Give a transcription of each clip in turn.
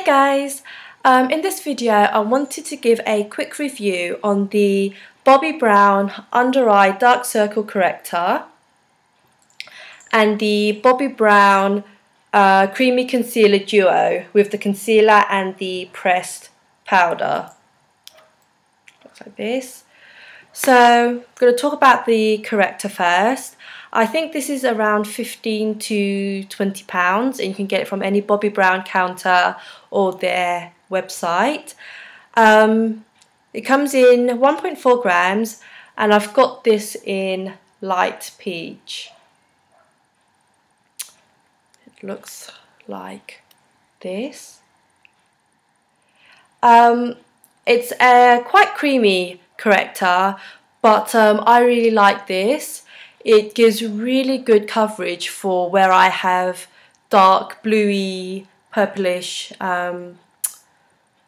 Hey guys, in this video I wanted to give a quick review on the Bobbi Brown Under Eye Dark Circle Corrector and the Bobbi Brown Creamy Concealer Duo with the concealer and the pressed powder. Looks like this. So I'm going to talk about the corrector first. I think this is around £15 to £20 and you can get it from any Bobbi Brown counter or their website. It comes in 1.4 grams and I've got this in light peach. It looks like this. It's a quite creamy corrector, but I really like this. It gives really good coverage for where I have dark bluey purplish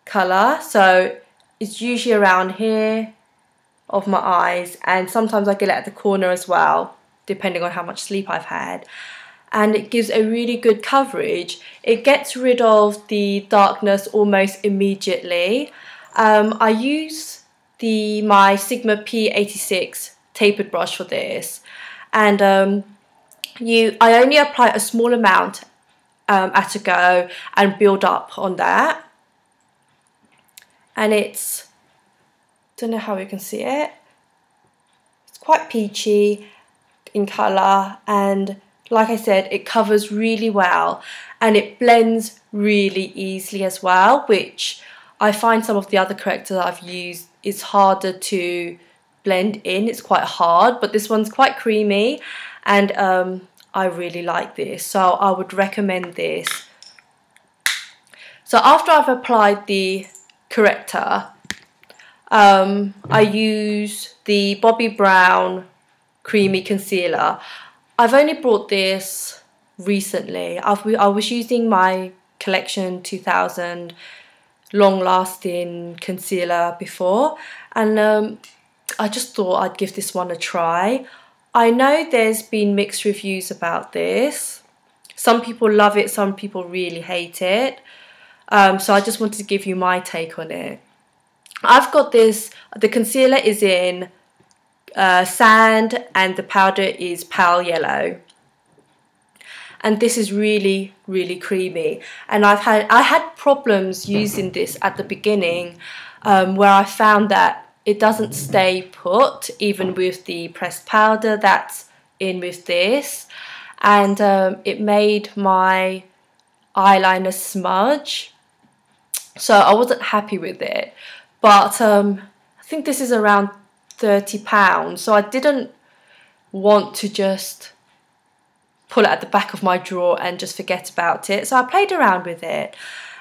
colour, so it's usually around here of my eyes, and sometimes I get it at the corner as well depending on how much sleep I've had, and it gives a really good coverage. It gets rid of the darkness almost immediately. I use my Sigma P86 tapered brush for this, and I only apply a small amount at a go and build up on that. And it's, don't know how you can see it, it's quite peachy in colour, and like I said, it covers really well and it blends really easily as well, which I find some of the other correctors I've used is harder to blend in. It's quite hard, but this one's quite creamy and I really like this, so I would recommend this. So after I've applied the corrector, I use the Bobbi Brown Creamy Concealer. I've only brought this recently. I was using my Collection 2000 long lasting concealer before, and I just thought I'd give this one a try. I know there's been mixed reviews about this. Some people love it, some people really hate it. So I just wanted to give you my take on it. I've got this, the concealer is in sand and the powder is pale yellow. And this is really, really creamy. And I had problems using this at the beginning where I found that it doesn't stay put even with the pressed powder that's in with this, and it made my eyeliner smudge, so I wasn't happy with it. But I think this is around £30, so I didn't want to just pull it at the back of my drawer and just forget about it, so I played around with it.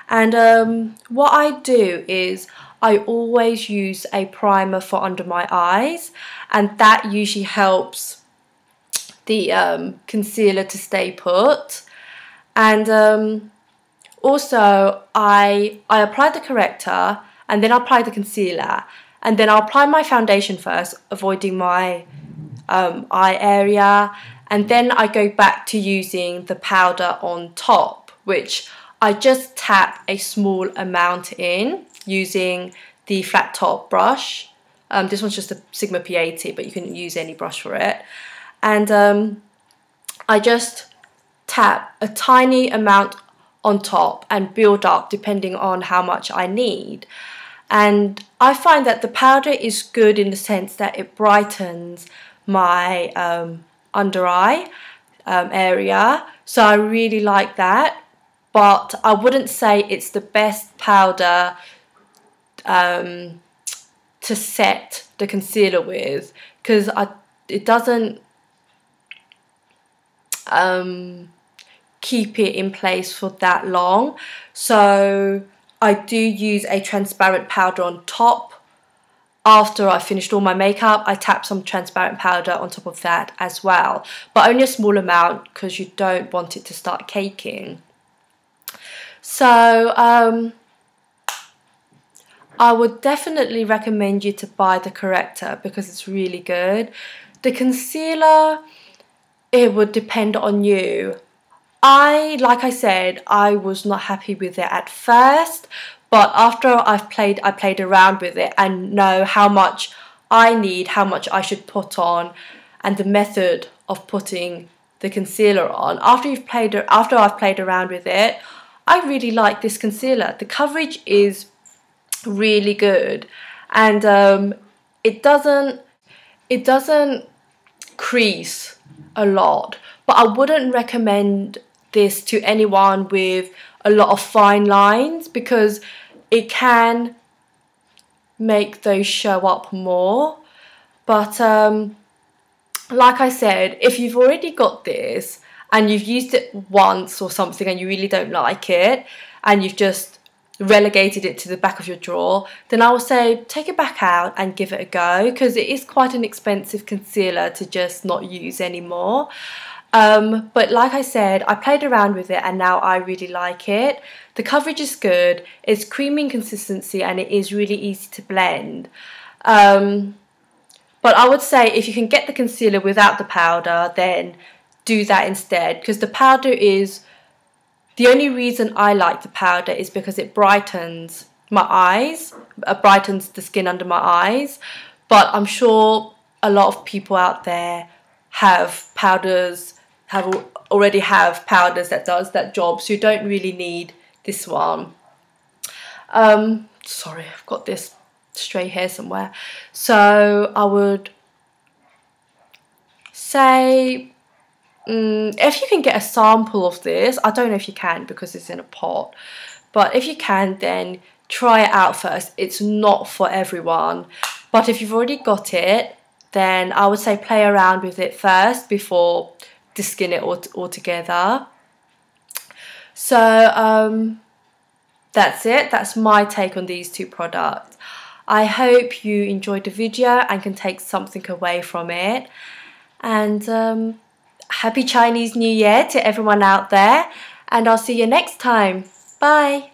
And what I do is I always use a primer for under my eyes, and that usually helps the concealer to stay put. And also I apply the corrector and then I apply the concealer, and then I'll apply my foundation first, avoiding my eye area, and then I go back to using the powder on top, which I just tap a small amount in using the flat top brush. This one's just a Sigma P80, but you can use any brush for it. And I just tap a tiny amount on top and build up depending on how much I need. And I find that the powder is good in the sense that it brightens my under eye area, so I really like that. But I wouldn't say it's the best powder to set the concealer with, because it doesn't keep it in place for that long. So I do use a transparent powder on top. After I finished all my makeup, I tap some transparent powder on top of that as well, but only a small amount because you don't want it to start caking. So I would definitely recommend you to buy the corrector because it's really good. The concealer, it would depend on you. like I said, I was not happy with it at first, but after I played around with it and know how much I need, how much I should put on, and the method of putting the concealer on. After I've played around with it, I really like this concealer. The coverage is really good, and it doesn't crease a lot, but I wouldn't recommend this to anyone with a lot of fine lines because it can make those show up more. But like I said, if you've already got this and you've used it once or something and you really don't like it and you've just relegated it to the back of your drawer, then I would say take it back out and give it a go, because it is quite an expensive concealer to just not use anymore. But like I said, I played around with it and now I really like it. The coverage is good, it's creamy in consistency, and it is really easy to blend. But I would say if you can get the concealer without the powder, then do that instead, because the powder is... The only reason I like the powder is because it brightens my eyes, brightens the skin under my eyes. But I'm sure a lot of people out there have powders, already have powders that does that job, so you don't really need this one. Sorry, I've got this stray hair somewhere. So I would say... if you can get a sample of this, I don't know if you can because it's in a pot, but if you can, then try it out first. It's not for everyone, but if you've already got it, then I would say play around with it first before disking it altogether. So that's it. That's my take on these two products. I hope you enjoyed the video and can take something away from it. And Happy Chinese New Year to everyone out there, and I'll see you next time. Bye.